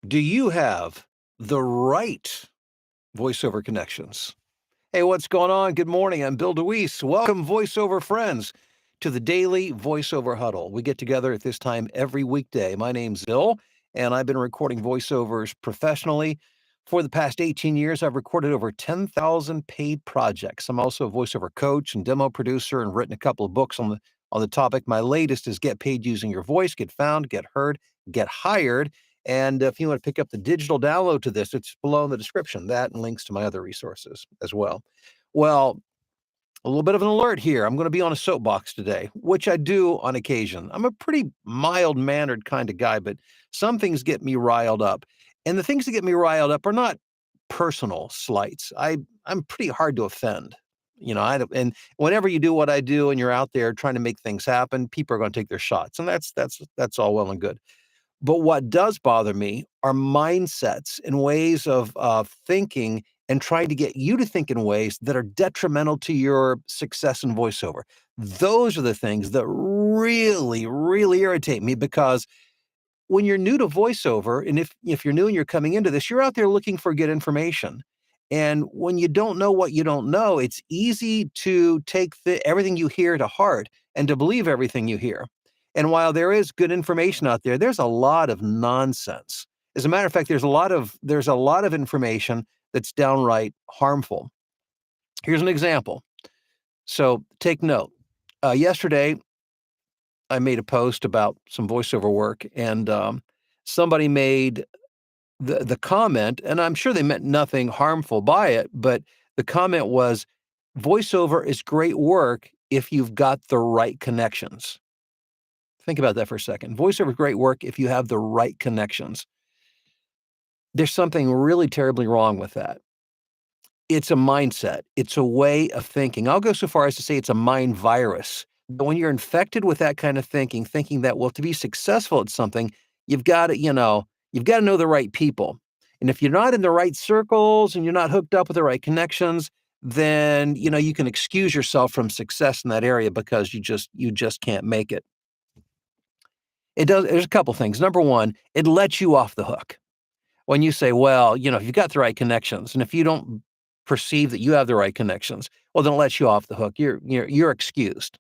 Do you have the right voiceover connections? Hey, what's going on? Good morning. I'm Bill DeWeese. Welcome, voiceover friends, to the daily voiceover huddle. We get together at this time every weekday. My name's Bill, and I've been recording voiceovers professionally. For the past 18 years, I've recorded over 10,000 paid projects. I'm also a voiceover coach and demo producer and written a couple of books on the topic. My latest is Get Paid Using Your Voice, Get Found, Get Heard, Get Hired. And if you want to pick up the digital download to this, it's below in the description. That and links to my other resources as well. Well, a little bit of an alert here. I'm going to be on a soapbox today, which I do on occasion. I'm a pretty mild-mannered kind of guy, but some things get me riled up. And the things that get me riled up are not personal slights. I'm pretty hard to offend. And whenever you do what I do and you're out there trying to make things happen, people are going to take their shots. And that's all well and good. But what does bother me are mindsets and ways of thinking and trying to get you to think in ways that are detrimental to your success in voiceover. Those are the things that really, really irritate me because when you're new to voiceover, and if you're new and you're coming into this, you're out there looking for good information. And when you don't know what you don't know, it's easy to take everything you hear to heart and to believe everything you hear. And while there is good information out there, there's a lot of nonsense. As a matter of fact, there's a lot of information that's downright harmful. Here's an example. So take note. Yesterday, I made a post about some voiceover work, and somebody made the comment, and I'm sure they meant nothing harmful by it, but the comment was, "Voiceover is great work if you've got the right connections." Think about that for a second. Voiceover is great work if you have the right connections. There's something really terribly wrong with that. It's a mindset. It's a way of thinking. I'll go so far as to say it's a mind virus. But when you're infected with that kind of thinking that, well, to be successful at something, you've got to know the right people. And if you're not in the right circles and you're not hooked up with the right connections, then, you can excuse yourself from success in that area because you just can't make it. There's a couple things. Number one, it lets you off the hook. When you say, well, if you've got the right connections, and if you don't perceive that you have the right connections, well, then it lets you off the hook. You're excused.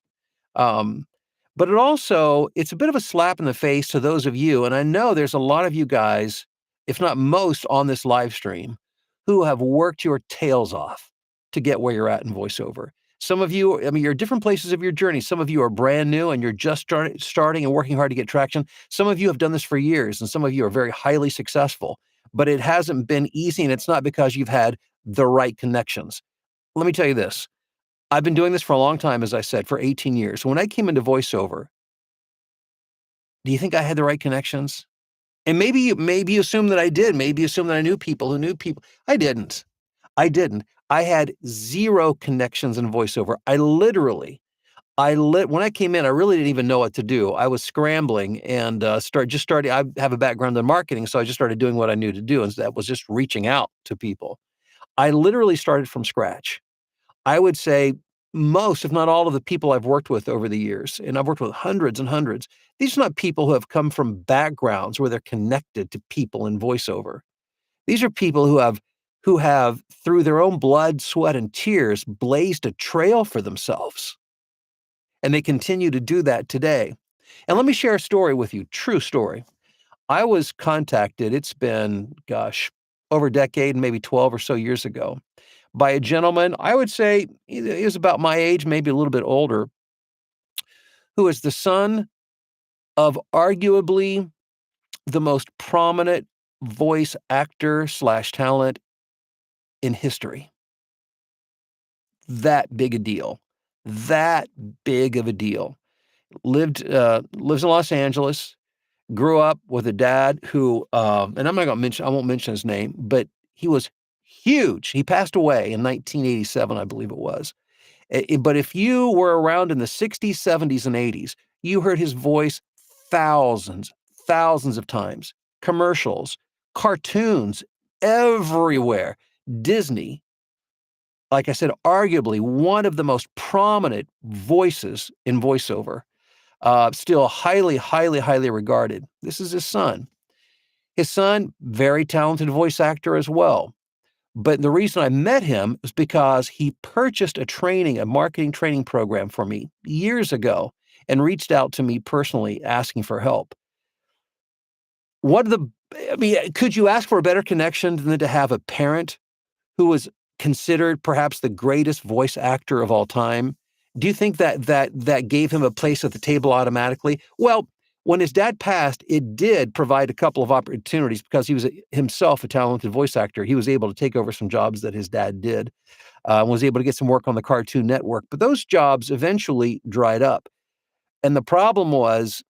Um, but it's a bit of a slap in the face to those of you, and I know there's a lot of you guys, if not most on this live stream, who have worked your tails off to get where you're at in voiceover. Some of you, I mean, you're at different places of your journey. Some of you are brand new and you're just starting and working hard to get traction. Some of you have done this for years, and some of you are very highly successful, but it hasn't been easy, and it's not because you've had the right connections. Let me tell you this. I've been doing this for a long time, as I said, for 18 years. When I came into voiceover, do you think I had the right connections? And maybe you assume that I did. Maybe you assume that I knew people who knew people. I didn't. I didn't. I had zero connections in voiceover. When I came in, I really didn't even know what to do. I was scrambling and started. I have a background in marketing, so I just started doing what I knew to do, and that was just reaching out to people. I literally started from scratch. I would say most, if not all, of the people I've worked with over the years, and I've worked with hundreds and hundreds, these are not people who have come from backgrounds where they're connected to people in voiceover. These are people who have through their own blood, sweat, and tears blazed a trail for themselves. And they continue to do that today. And let me share a story with you, true story. I was contacted, it's been, gosh, over a decade, maybe 12 or so years ago, by a gentleman, I would say he was about my age, maybe a little bit older, who is the son of arguably the most prominent voice actor slash talent in history. That big a deal. That big of a deal. Lives in Los Angeles, grew up with a dad who, and I won't mention his name, but he was huge. He passed away in 1987, I believe it was. But if you were around in the 60s, 70s, and 80s, you heard his voice thousands, thousands of times. Commercials, cartoons, everywhere. Disney, like I said, arguably one of the most prominent voices in voiceover, still highly, highly, highly regarded. This is his son. His son, very talented voice actor as well. But the reason I met him was because he purchased a marketing training program for me years ago and reached out to me personally asking for help. What the I mean, could you ask for a better connection than to have a parent who was considered perhaps the greatest voice actor of all time? Do you think that gave him a place at the table automatically? Well, when his dad passed, it did provide a couple of opportunities because he was himself a talented voice actor. He was able to take over some jobs that his dad did, was able to get some work on the Cartoon Network, but those jobs eventually dried up. And the problem was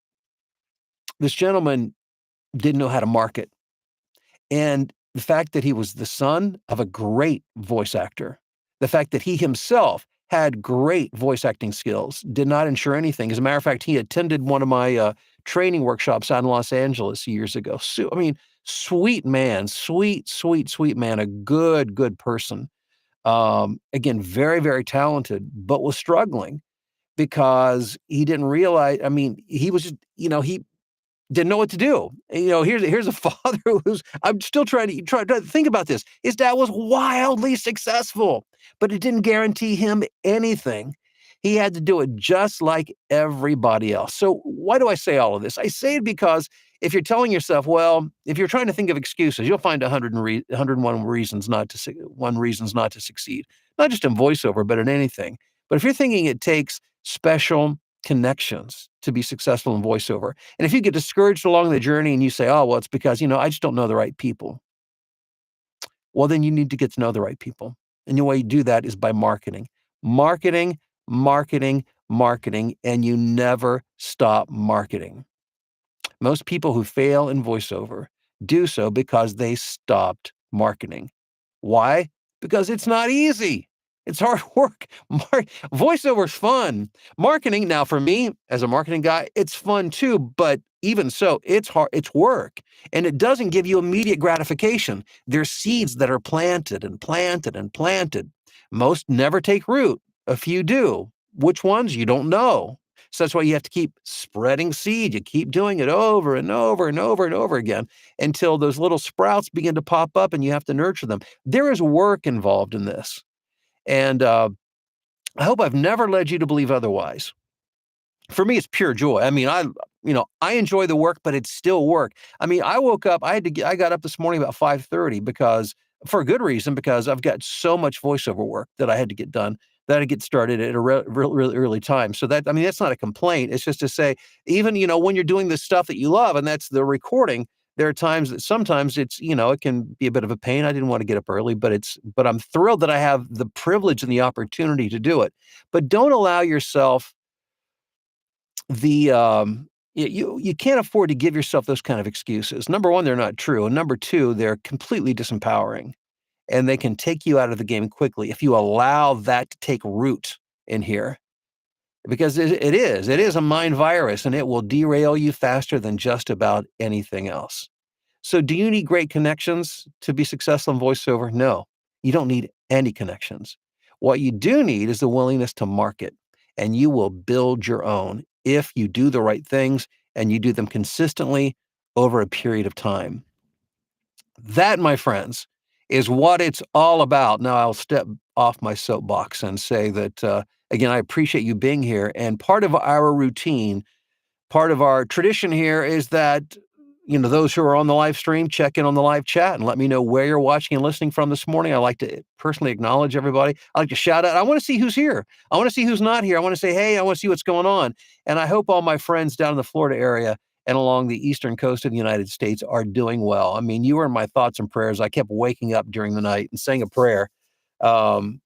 this gentleman didn't know how to market. And the fact that he was the son of a great voice actor, the fact that he himself had great voice acting skills did not ensure anything. As a matter of fact, he attended one of my training workshops out in Los Angeles years ago. So, I mean, sweet man, sweet, sweet, sweet man, a good, good person. Again, very, very talented, but was struggling because he didn't realize. I mean, he was just, he didn't know what to do. Here's a father who's I'm still trying to think about this. His dad was wildly successful, but it didn't guarantee him anything. He had to do it just like everybody else. So why do I say all of this? I say it because if you're telling yourself, well, if you're trying to think of excuses, you'll find 101 reasons reasons not to succeed. Not just in voiceover, but in anything. But if you're thinking it takes special connections to be successful in voiceover, and if you get discouraged along the journey and you say, oh, well, it's because, I just don't know the right people. Well, then you need to get to know the right people. And the way you do that is by marketing, marketing, marketing, marketing, and you never stop marketing. Most people who fail in voiceover do so because they stopped marketing. Why? Because it's not easy. It's hard work. Voiceover is fun. Marketing, now for me as a marketing guy, it's fun too, but even so, it's hard. It's work. And it doesn't give you immediate gratification. There's seeds that are planted and planted and planted. Most never take root. A few do. Which ones? You don't know. So that's why you have to keep spreading seed. You keep doing it over and over and over and over again until those little sprouts begin to pop up and you have to nurture them. There is work involved in this. And I hope I've never led you to believe otherwise. For me, it's pure joy. I mean, I enjoy the work, but it's still work. I mean, I woke up, I got up this morning about 5:30 because for a good reason, because I've got so much voiceover work that I had to get done that I had to get started at a really early time. So that's not a complaint. It's just to say, even, when you're doing the stuff that you love, and that's the recording, there are times that sometimes it's, it can be a bit of a pain. I didn't want to get up early, but I'm thrilled that I have the privilege and the opportunity to do it. But don't allow yourself you can't afford to give yourself those kind of excuses. Number one, they're not true. And number two, they're completely disempowering and they can take you out of the game quickly if you allow that to take root in here. Because it is a mind virus and it will derail you faster than just about anything else. So do you need great connections to be successful in voiceover? No, you don't need any connections. What you do need is the willingness to market, and you will build your own if you do the right things and you do them consistently over a period of time. That, my friends, is what it's all about. Now, I'll step off my soapbox and say that, again, I appreciate you being here. And part of our routine, part of our tradition here is that, those who are on the live stream, check in on the live chat and let me know where you're watching and listening from this morning. I like to personally acknowledge everybody. I like to shout out. I want to see who's here. I want to see who's not here. I want to say, hey, I want to see what's going on. And I hope all my friends down in the Florida area and along the eastern coast of the United States are doing well. I mean, you were in my thoughts and prayers. I kept waking up during the night and saying a prayer. In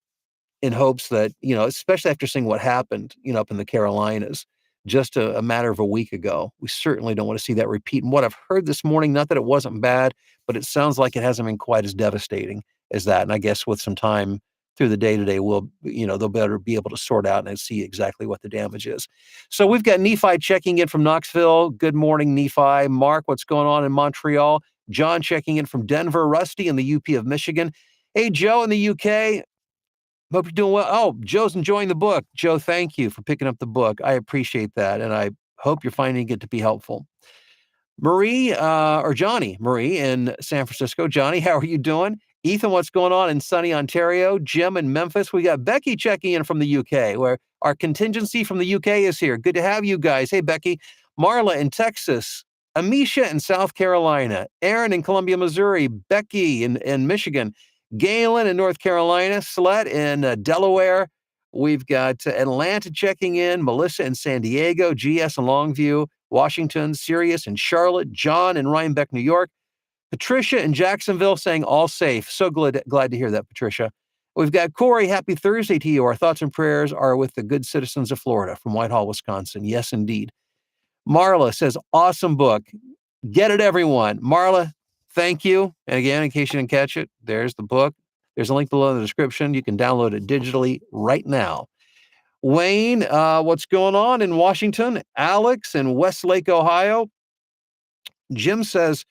hopes that, especially after seeing what happened, up in the Carolinas just a matter of a week ago, we certainly don't want to see that repeat. And what I've heard this morning, not that it wasn't bad, but it sounds like it hasn't been quite as devastating as that. And I guess with some time through the day today, they'll better be able to sort out and see exactly what the damage is. So we've got Nephi checking in from Knoxville. Good morning, Nephi. Mark, what's going on in Montreal? John checking in from Denver. Rusty in the UP of Michigan. Hey, Joe in the UK. Hope you're doing well. Oh, Joe's enjoying the book. Joe, thank you for picking up the book. I appreciate that, and I hope you're finding it to be helpful. Marie, or Johnny, Marie in San Francisco. Johnny, how are you doing? Ethan, what's going on in sunny Ontario? Jim in Memphis. We got Becky checking in from the UK, where our contingency from the UK is here. Good to have you guys. Hey, Becky. Marla in Texas. Amisha in South Carolina. Aaron in Columbia, Missouri. Becky in Michigan. Galen in North Carolina. Sled in Delaware. We've got Atlanta checking in. Melissa in San Diego. GS in Longview. Washington, Sirius in Charlotte, John in Rhinebeck, New York, Patricia in Jacksonville saying all safe. So glad to hear that, Patricia. We've got Corey, happy Thursday to you. Our thoughts and prayers are with the good citizens of Florida from Whitehall, Wisconsin. Yes, indeed. Marla says, awesome book. Get it, everyone. Marla, thank you. And again, in case you didn't catch it, there's the book. There's a link below in the description. You can download it digitally right now. Wayne, what's going on in Washington? Alex in Westlake, Ohio. Jim says,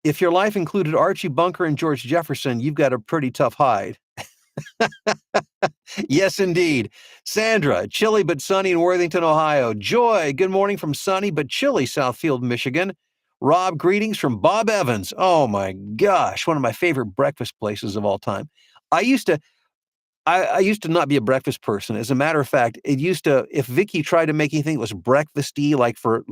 if your life included Archie Bunker and George Jefferson, you've got a pretty tough hide. Yes, indeed. Sandra, chilly but sunny in Worthington, Ohio. Joy, good morning from sunny but chilly Southfield, Michigan. Rob, greetings from Bob Evans. Oh my gosh, one of my favorite breakfast places of all time. I used to not be a breakfast person. As a matter of fact, if Vicky tried to make anything that was breakfasty, like for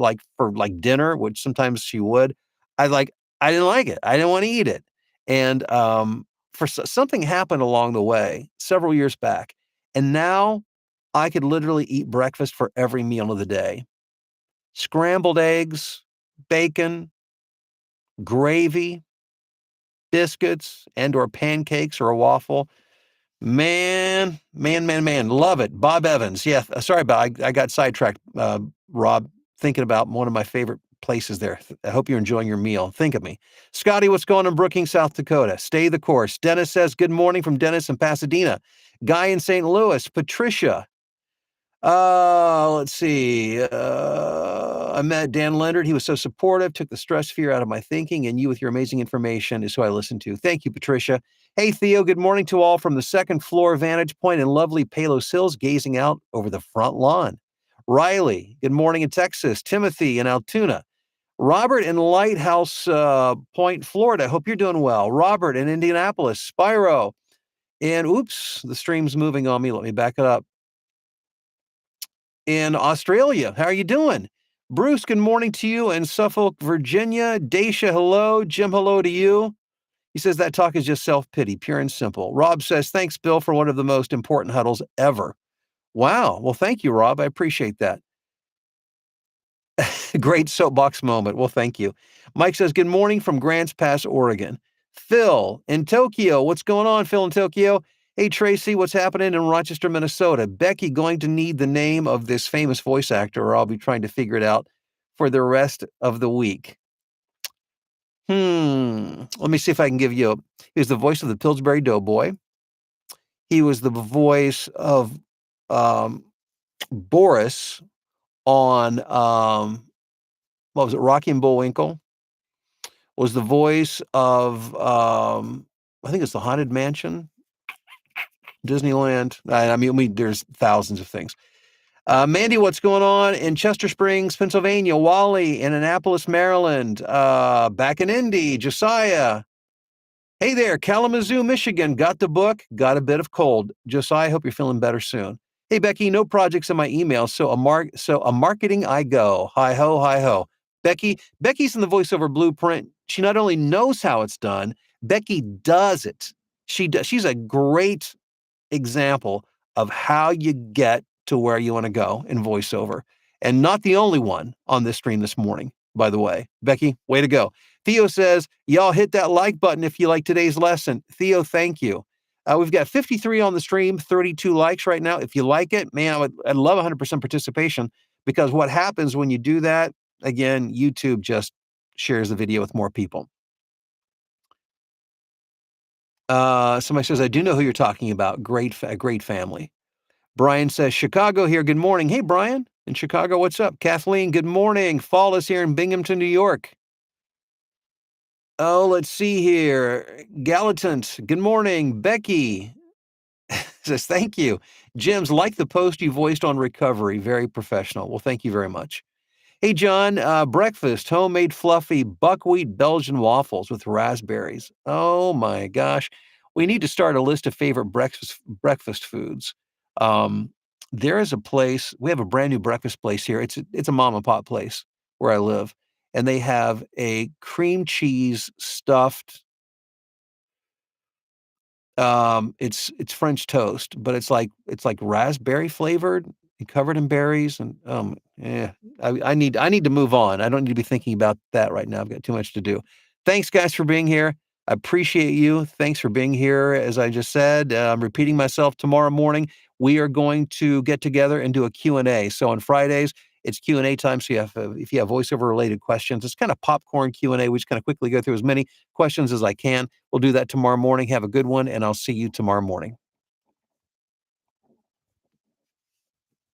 dinner, which sometimes she would, I didn't like it. I didn't want to eat it. And something happened along the way several years back, and now I could literally eat breakfast for every meal of the day. Scrambled eggs, bacon, gravy, biscuits, and/or pancakes or a waffle. Man, love it. Bob Evans. Yeah, sorry I got sidetracked, Rob, thinking about one of my favorite places there. I hope you're enjoying your meal. Think of me. Scotty, what's going on in Brookings, South Dakota? Stay the course. Dennis says, good morning from Dennis in Pasadena. Guy in St. Louis. Patricia. Let's see. I met Dan Leonard. He was so supportive, took the stress fear out of my thinking, and you with your amazing information is who I listen to. Thank you, Patricia. Hey, Theo, good morning to all from the second floor vantage point in lovely Palos Hills, gazing out over the front lawn. Riley, good morning in Texas. Timothy in Altoona. Robert in Lighthouse Point, Florida. Hope you're doing well. Robert in Indianapolis. Spyro. And oops, the stream's moving on me. Let me back it up. In Australia. How are you doing? Bruce, good morning to you in Suffolk, Virginia. Daisha, hello. Jim, hello to you. He says that talk is just self-pity, pure and simple. Rob says, thanks, Bill, for one of the most important huddles ever. Wow. Well, thank you, Rob. I appreciate that. Great soapbox moment. Well, thank you. Mike says, good morning from Grants Pass, Oregon. Phil in Tokyo. What's going on, Phil in Tokyo? Hey, Tracy, what's happening in Rochester, Minnesota? Becky going to need the name of this famous voice actor, or I'll be trying to figure it out for the rest of the week. Let me see if I can give you he was the voice of the Pillsbury Doughboy. He was the voice of Boris on, what was it, Rocky and Bullwinkle. Was the voice of, I think it's the Haunted Mansion, Disneyland. I mean, there's thousands of things. Mandy, what's going on in Chester Springs, Pennsylvania? Wally in Annapolis, Maryland. Back in Indy, Josiah. Hey there, Kalamazoo, Michigan. Got the book, got a bit of cold. Josiah, hope you're feeling better soon. Hey, Becky, no projects in my email, so a marketing I go. Hi ho, hi ho. Becky's in the voiceover blueprint. She not only knows how it's done, Becky does it. She's a great example of how you get to where you want to go in voiceover. And not the only one on this stream this morning, by the way. Becky, way to go. Theo says, y'all hit that like button if you like today's lesson. Theo, thank you. We've got 53 on the stream, 32 likes right now. If you like it, man, I'd love 100% participation, because what happens when you do that, again, YouTube just shares the video with more people. Somebody says, I do know who you're talking about. Great family. Brian says, Chicago here. Good morning. Hey, Brian in Chicago. What's up? Kathleen, good morning. Fall is here in Binghamton, New York. Oh, let's see here. Gallatant, good morning. Becky says, thank you. Jim's like the post you voiced on recovery. Very professional. Well, thank you very much. Hey, John, breakfast, homemade fluffy buckwheat Belgian waffles with raspberries. Oh my gosh. We need to start a list of favorite breakfast foods. Um, there is a place, we have a brand new breakfast place here. It's a mom and pop place where I live, and they have a cream cheese stuffed it's French toast, but it's like raspberry flavored and covered in berries and, yeah, I need to move on. I don't need to be thinking about that right now. I've got too much to do. Thanks, guys, for being here. I appreciate you. Thanks for being here. As I just said, I'm repeating myself tomorrow morning. We are going to get together and do a Q&A. So on Fridays, it's Q&A time. So if you have voiceover related questions, it's kind of popcorn Q&A. We just kind of quickly go through as many questions as I can. We'll do that tomorrow morning. Have a good one, and I'll see you tomorrow morning.